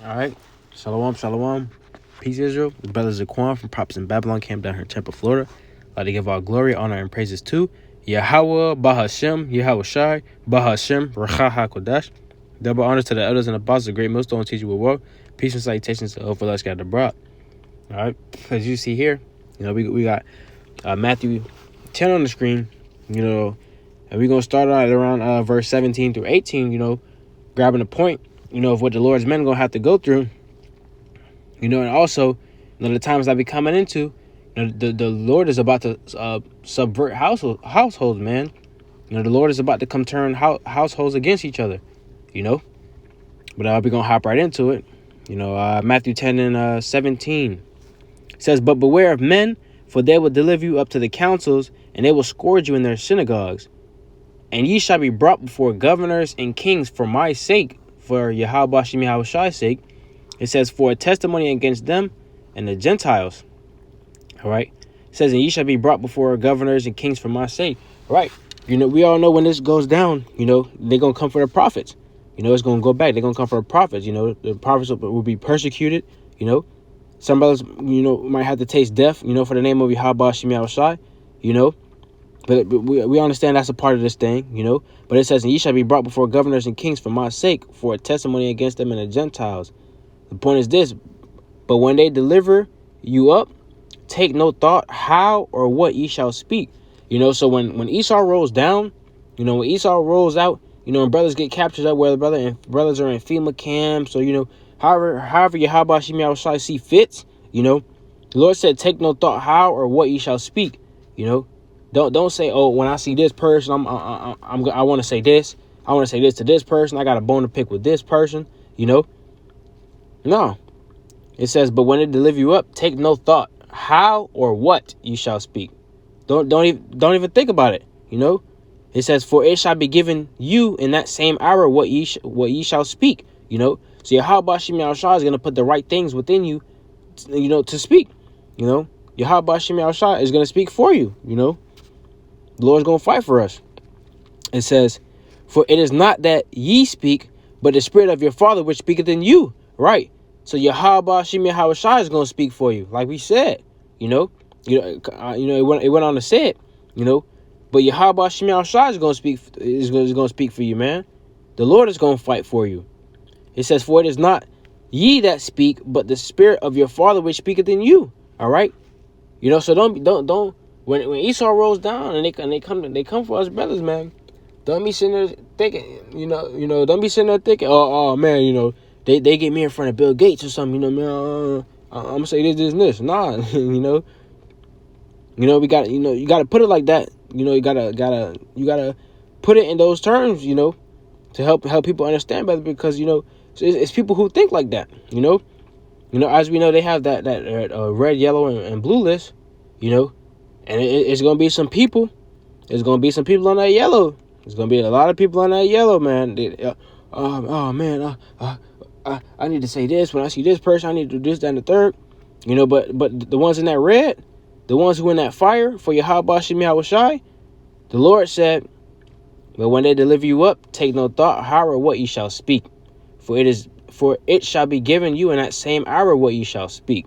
All right. Shalom, shalom. Peace, Israel. The brothers Zaquan from Props in Babylon camp down here in Tampa, Florida. I'd like to give all glory, honor, and praises to Yahweh, Bahashem, Yahweh Shai, Bahashem, Racha HaKodesh. Double honors to the elders and apostles, the great millstone teacher with work. Peace and salutations to all us scattered abroad. All right. As you see here, we got Matthew 10 on the screen, and we're going to start out around verse 17 through 18, grabbing the point, of what the Lord's men are going to have to go through, and also, the times that we coming into, the Lord is about to subvert households, man. The Lord is about to come turn households against each other, but we're going to hop right into it. Matthew 10 and 17 says, "But beware of men, for they will deliver you up to the councils, and they will scourge you in their synagogues. And ye shall be brought before governors and kings for my sake," for Yahweh Shem Yahweh Shai's sake. It says, "for a testimony against them and the Gentiles." All right. It says, "And ye shall be brought before governors and kings for my sake." All right. We all know when this goes down, they're going to come for the prophets. It's going to go back. They're going to come for the prophets. The prophets will be persecuted. Some brothers, might have to taste death, for the name of Yahweh Shem Yahweh Shai, But we understand that's a part of this thing, But it says, "And ye shall be brought before governors and kings for my sake, for a testimony against them and the Gentiles." The point is this: "But when they deliver you up, take no thought how or what ye shall speak." So when Esau rolls down, when Esau rolls out, and brothers get captured up, where brothers are in FEMA camps, or however Yahweh Shem Yahweh Shai see fits, the Lord said, "Take no thought how or what ye shall speak." Don't say, "Oh, when I see this person, I want to say this. I want to say this to this person. I got a bone to pick with this person." No. It says, "But when it deliver you up, take no thought how or what ye shall speak." Don't even think about it. It says, "For it shall be given you in that same hour what ye shall speak." So Yahweh Shem Yahweh Shai is going to put the right things within you, to speak. Yahweh Shem Yahweh Shai is going to speak for you. The Lord's going to fight for us. It says, "For it is not that ye speak, but the Spirit of your Father which speaketh in you." Right. So Yahweh Shem Yahweh Shai is going to speak for you, like we said. It went on to say it. But Yahweh Shem Yahweh Shai is going to speak. Is going to speak for you, man. The Lord is going to fight for you. It says, "For it is not ye that speak, but the Spirit of your Father which speaketh in you." All right. So don't. When Esau rolls down and they come for us brothers, man. Don't be sitting there thinking, don't be sitting there thinking, oh man, they get me in front of Bill Gates or something, man. I'm gonna say this and this. Nah, we got, you got to put it like that. You gotta put it in those terms, to help people understand better, because it's people who think like that, as we know, they have that red, yellow, and blue list, and it's gonna be some people. There's gonna be some people on that yellow. There's gonna be a lot of people on that yellow, man. Oh man, I need to say this when I see this person. I need to do this, that, and the third. But the ones in that red, the ones who in that fire for Yahweh Shem Yahweh Shai, the Lord said, "But when they deliver you up, take no thought how or what ye shall speak, for it shall be given you in that same hour what ye shall speak.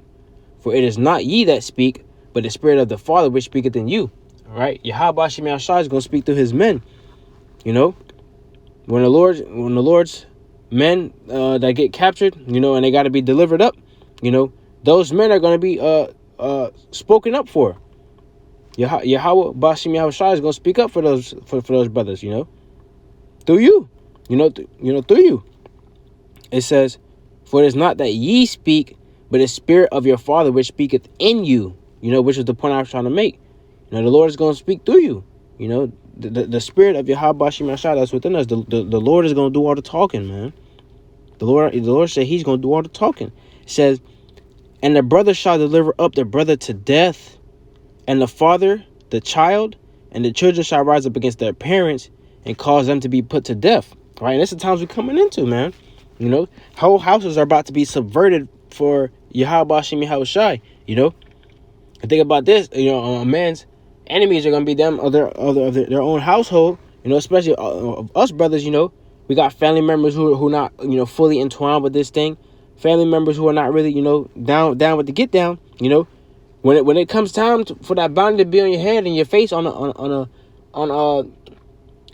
For it is not ye that speak, but the Spirit of the Father which speaketh in you." All right, Yahweh Shem Yahweh Shai is going to speak through his men. When the Lord's men that get captured, and they got to be delivered up, those men are going to be spoken up for. Yahweh Shem Yahweh Shai is going to speak up for those brothers, through you, through you. It says, "For it is not that ye speak, but the Spirit of your Father which speaketh in you," which is the point I was trying to make. The Lord is going to speak through you. The Spirit of Yahweh Shem Yahweh Shai that's within us. The Lord is going to do all the talking, man. The Lord said he's going to do all the talking. It says, "And the brother shall deliver up the brother to death, and the father the child, and the children shall rise up against their parents and cause them to be put to death." Right? And that's the times we're coming into, man. Whole houses are about to be subverted for Yahweh Shem Yahweh Shai. And think about this. A man's enemies are going to be them of their own household. Especially us brothers. We got family members who not fully entwined with this thing. family members who are not really, down with the get down, when it comes time for that bounty to be on your head and your face on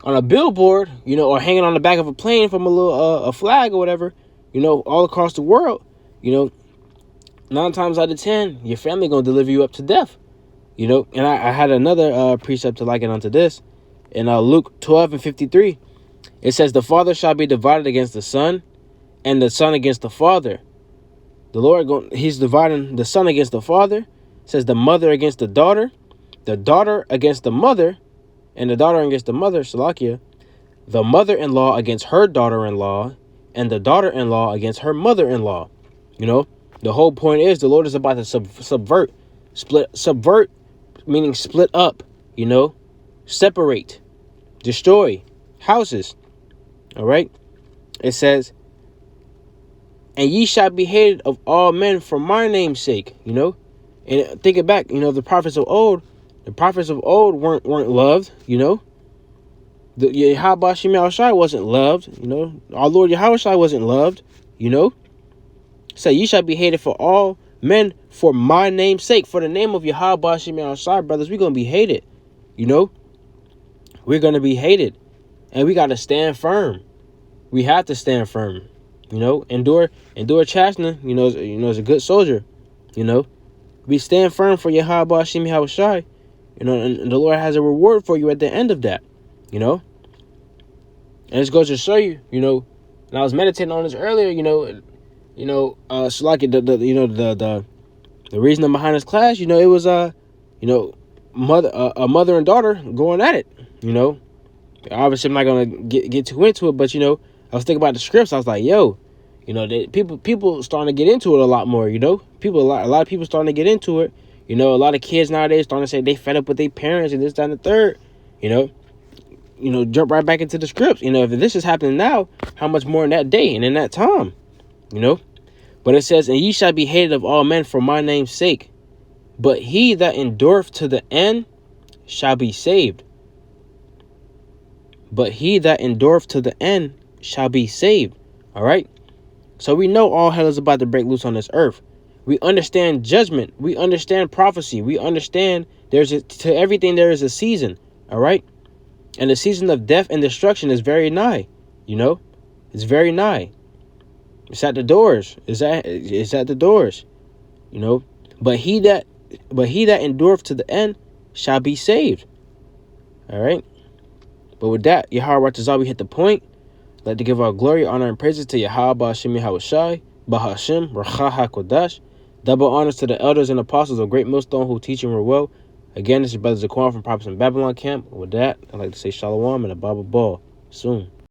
a billboard, or hanging on the back of a plane from a little a flag or whatever, all across the world, 9 times out of 10, your family gonna deliver you up to death, And I had another precept to liken onto this. In Luke 12:53, it says, "The father shall be divided against the son, and the son against the father." The Lord, he's dividing the son against the father. It says the mother against the daughter against the mother, and the daughter against the mother, Salakia, the mother-in-law against her daughter-in-law, and the daughter-in-law against her mother-in-law. The whole point is the Lord is about to subvert, meaning split up, separate, destroy houses. All right. It says, "And ye shall be hated of all men for my name's sake." And think it back, the prophets of old weren't loved, The Yahweh Shemel Shai wasn't loved, Our Lord Yahweh Shai wasn't loved, So ye shall be hated for all men for my name's sake. For the name of Yahweh Shemel Shai, brothers, we're gonna be hated. We're gonna be hated. And we gotta stand firm. We have to stand firm. Endure chastening, as a good soldier, We stand firm for Yahweh Shemel Shai, and the Lord has a reward for you at the end of that, And this goes to show you, and I was meditating on this earlier, so like the reason behind this class, it was a mother and daughter going at it, Obviously I'm not gonna get too into it, but I was thinking about the scripts. I was like, yo, people starting to get into it a lot more, a lot of people starting to get into it. A lot of kids nowadays starting to say they fed up with their parents and this, that, and the third, jump right back into the scripts. If this is happening now, how much more in that day and in that time, But it says, "And ye shall be hated of all men for my name's sake. But he that endureth to the end shall be saved." But he that endureth to the end shall be saved. All right. So we know all hell is about to break loose on this earth. We understand judgment. We understand prophecy. We understand to everything there is a season. All right. And the season of death and destruction is very nigh. It's very nigh. It's at the doors. It's at the doors. But he that endureth to the end shall be saved. All right. But with that, Yahweh Ratazah, we hit the point. I'd like to give our glory, honor, and praises to Yahweh Hashem Yahushai, Bahashem, Racha HaKodash. Double honors to the elders and apostles of Great Millstone who teach and were well. Again, this is Brother Zaquan from Prophets in Babylon Camp. With that, I'd like to say Shalom and a Bible Ball soon.